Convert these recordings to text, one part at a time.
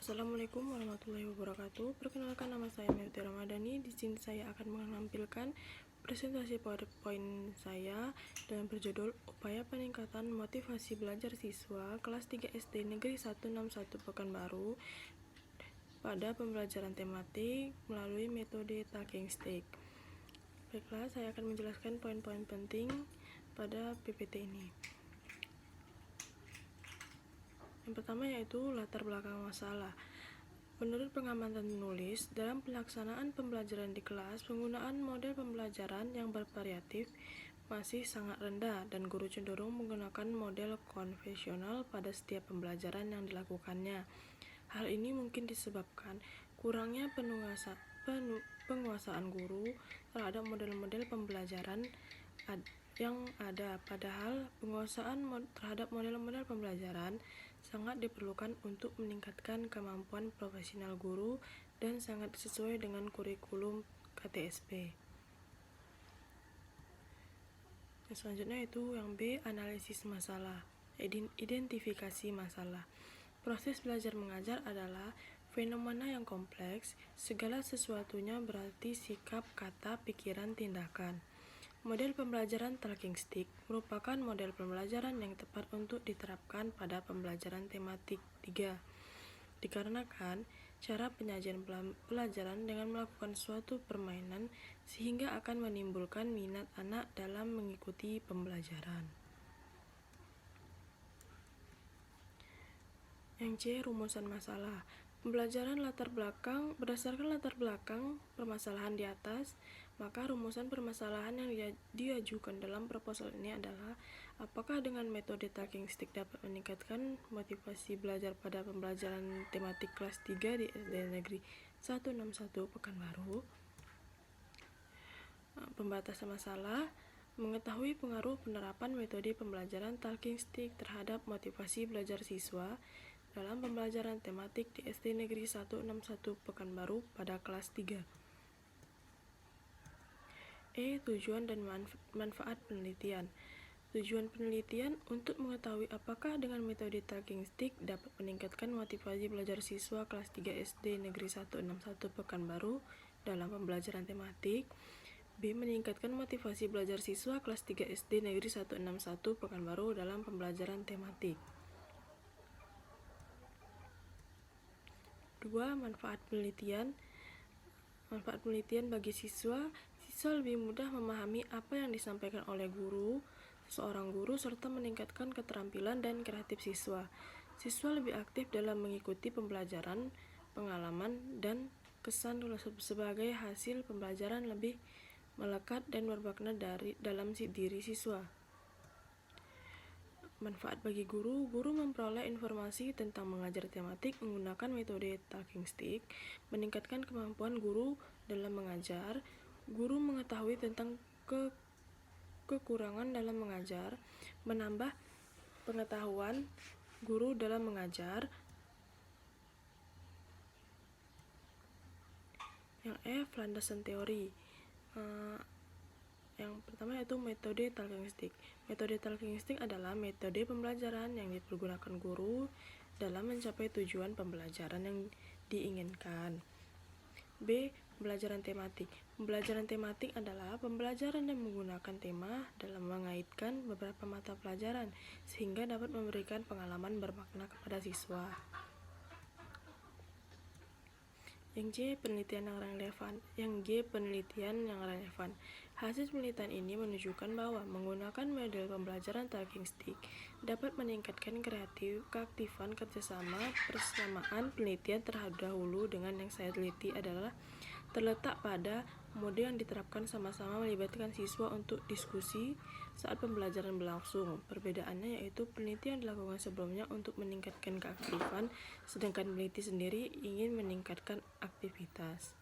Assalamualaikum warahmatullahi wabarakatuh. Perkenalkan, nama saya Melty Ramadhani. Di sini saya akan menampilkan presentasi PowerPoint saya dengan berjudul Upaya Peningkatan Motivasi Belajar Siswa Kelas 3 SD Negeri 161 Pekanbaru pada pembelajaran tematik melalui metode Talking Stick. Baiklah, saya akan menjelaskan poin-poin penting pada PPT ini. Yang pertama yaitu latar belakang masalah. Menurut pengamatan penulis, dalam pelaksanaan pembelajaran di kelas, penggunaan model pembelajaran yang bervariatif masih sangat rendah dan guru cenderung menggunakan model konvensional pada setiap pembelajaran yang dilakukannya. Hal ini mungkin disebabkan kurangnya penguasaan guru terhadap model-model pembelajaran yang ada, padahal penguasaan terhadap model-model pembelajaran sangat diperlukan untuk meningkatkan kemampuan profesional guru dan sangat sesuai dengan kurikulum KTSP. Yang selanjutnya itu yang B, analisis masalah, identifikasi masalah. Proses belajar mengajar adalah fenomena yang kompleks, segala sesuatunya berarti sikap, kata, pikiran, tindakan. Model pembelajaran Talking Stick merupakan model pembelajaran yang tepat untuk diterapkan pada pembelajaran tematik 3. Dikarenakan cara penyajian pelajaran dengan melakukan suatu permainan sehingga akan menimbulkan minat anak dalam mengikuti pembelajaran. Yang C, rumusan masalah. Pembelajaran berdasarkan latar belakang permasalahan di atas, maka rumusan permasalahan yang diajukan dalam proposal ini adalah apakah dengan metode Talking Stick dapat meningkatkan motivasi belajar pada pembelajaran tematik kelas 3 di SD Negeri 161 Pekanbaru. Pembatasan masalah, mengetahui pengaruh penerapan metode pembelajaran Talking Stick terhadap motivasi belajar siswa dalam pembelajaran tematik di SD Negeri 161 Pekanbaru pada kelas 3. E. Tujuan dan manfaat penelitian. Tujuan penelitian untuk mengetahui apakah dengan metode Talking Stick dapat meningkatkan motivasi belajar siswa kelas 3 SD Negeri 161 Pekanbaru dalam pembelajaran tematik. B. Meningkatkan motivasi belajar siswa kelas 3 SD Negeri 161 Pekanbaru dalam pembelajaran tematik. 2. Manfaat penelitian. Manfaat penelitian bagi siswa lebih mudah memahami apa yang disampaikan oleh seorang guru serta meningkatkan keterampilan dan kreatif siswa. Siswa lebih aktif dalam mengikuti pembelajaran, pengalaman, dan kesan sebagai hasil pembelajaran lebih melekat dan bermakna dalam diri siswa. Manfaat bagi guru memperoleh informasi tentang mengajar tematik menggunakan metode Talking Stick, meningkatkan kemampuan guru dalam mengajar. Guru mengetahui tentang kekurangan dalam mengajar, menambah pengetahuan guru dalam mengajar. Yang F, landasan teori. Yang pertama yaitu metode Talking Stick. Metode Talking Stick adalah metode pembelajaran yang dipergunakan guru dalam mencapai tujuan pembelajaran yang diinginkan. B. Pembelajaran tematik. Pembelajaran tematik adalah pembelajaran yang menggunakan tema dalam mengaitkan beberapa mata pelajaran sehingga dapat memberikan pengalaman bermakna kepada siswa. Yang G, penelitian yang relevan. Yang G, penelitian yang relevan. Hasil penelitian ini menunjukkan bahwa menggunakan model pembelajaran Talking Stick dapat meningkatkan keaktifan kerjasama. Persamaan penelitian terdahulu dengan yang saya teliti adalah terletak pada mode yang diterapkan sama-sama melibatkan siswa untuk diskusi saat pembelajaran berlangsung. Perbedaannya yaitu penelitian dilakukan sebelumnya untuk meningkatkan keaktifan, sedangkan peneliti sendiri ingin meningkatkan aktivitas.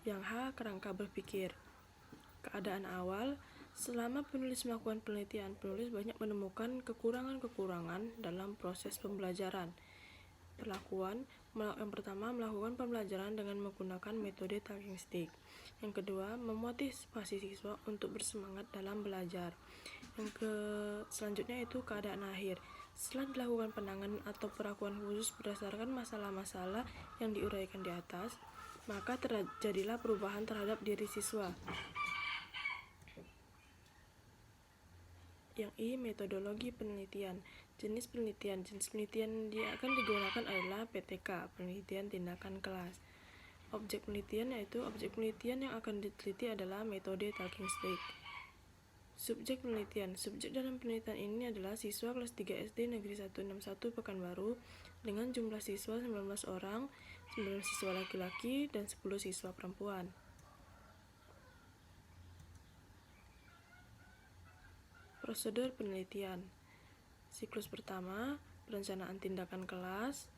Yang H, kerangka berpikir. Keadaan awal, selama penulis melakukan penelitian, penulis banyak menemukan kekurangan-kekurangan dalam proses pembelajaran. Yang pertama, melakukan pembelajaran dengan menggunakan metode Talking Stick. Yang kedua, memotivasi siswa untuk bersemangat dalam belajar. Selanjutnya itu keadaan akhir. Setelah dilakukan penanganan atau perlakuan khusus berdasarkan masalah-masalah yang diuraikan di atas, maka terjadilah perubahan terhadap diri siswa. Yang I, metodologi penelitian. Jenis penelitian yang akan digunakan adalah PTK, penelitian tindakan kelas. Objek penelitian yaitu objek penelitian yang akan diteliti adalah metode talking stick. Subjek penelitian. Subjek dalam penelitian ini adalah siswa kelas 3 SD Negeri 161 Pekanbaru dengan jumlah siswa 19 orang, 9 siswa laki-laki dan 10 siswa perempuan. Prosedur penelitian. Siklus pertama, perencanaan tindakan kelas.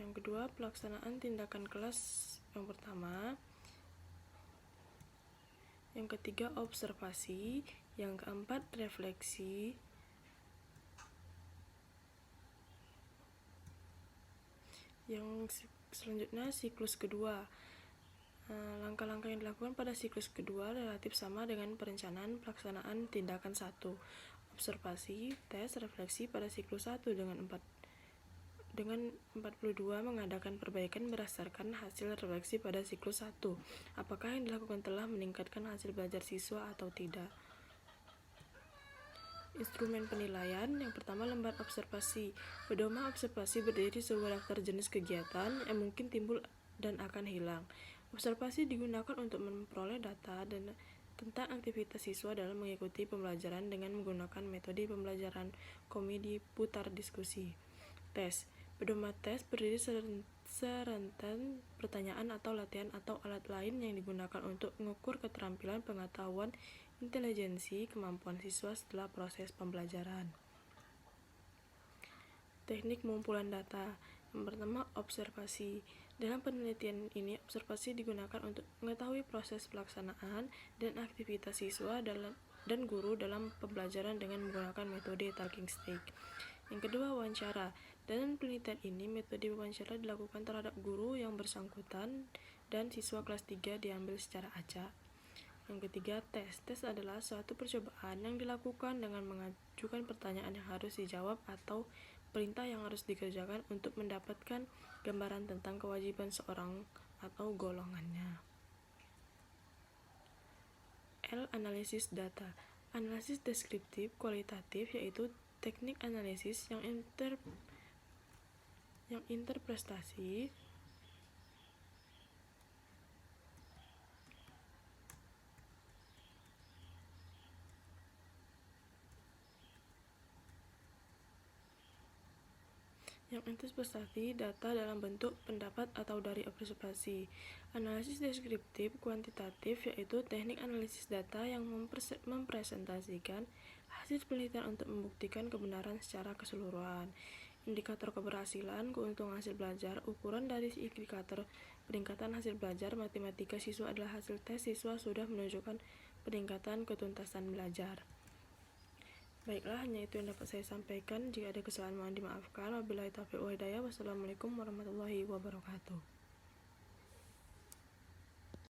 Yang kedua, pelaksanaan tindakan kelas yang pertama. Yang ketiga, observasi. Yang keempat, refleksi. Yang selanjutnya, siklus kedua. Langkah-langkah yang dilakukan pada siklus kedua relatif sama dengan perencanaan pelaksanaan tindakan 1. Observasi, tes, refleksi pada siklus 1 dengan 42 mengadakan perbaikan berdasarkan hasil refleksi pada siklus 1. Apakah yang dilakukan telah meningkatkan hasil belajar siswa atau tidak? Instrumen penilaian. Yang pertama, lembar observasi. Pedoman observasi berdiri sebuah daftar jenis kegiatan yang mungkin timbul dan akan hilang. Observasi digunakan untuk memperoleh data dan tentang aktivitas siswa dalam mengikuti pembelajaran dengan menggunakan metode pembelajaran komedi putar diskusi. Tes. Pedoman tes berdiri serentan pertanyaan atau latihan atau alat lain yang digunakan untuk mengukur keterampilan, pengetahuan, intelijensi, kemampuan siswa setelah proses pembelajaran. Teknik pengumpulan data. Yang pertama, observasi. Dalam penelitian ini, observasi digunakan untuk mengetahui proses pelaksanaan dan aktivitas siswa dan guru dalam pembelajaran dengan menggunakan metode talking stick. Yang kedua, wawancara. Dalam penelitian ini, metode wawancara dilakukan terhadap guru yang bersangkutan dan siswa kelas 3 diambil secara acak. Yang ketiga, tes. Tes adalah suatu percobaan yang dilakukan dengan mengajukan pertanyaan yang harus dijawab atau perintah yang harus dikerjakan untuk mendapatkan gambaran tentang kewajiban seorang atau golongannya. L. Analisis data. Analisis deskriptif kualitatif yaitu teknik analisis yang interpretasi data dalam bentuk pendapat atau dari observasi. Analisis deskriptif kuantitatif yaitu teknik analisis data yang mempresentasikan hasil penelitian untuk membuktikan kebenaran secara keseluruhan. Indikator keberhasilan, keuntungan hasil belajar. Ukuran dari indikator peningkatan hasil belajar matematika siswa adalah hasil tes siswa sudah menunjukkan peningkatan ketuntasan belajar. Baiklah, hanya itu yang dapat saya sampaikan. Jika ada kesalahan mohon dimaafkan. Wabillahi taufiq wal hidayah. Wassalamualaikum warahmatullahi wabarakatuh.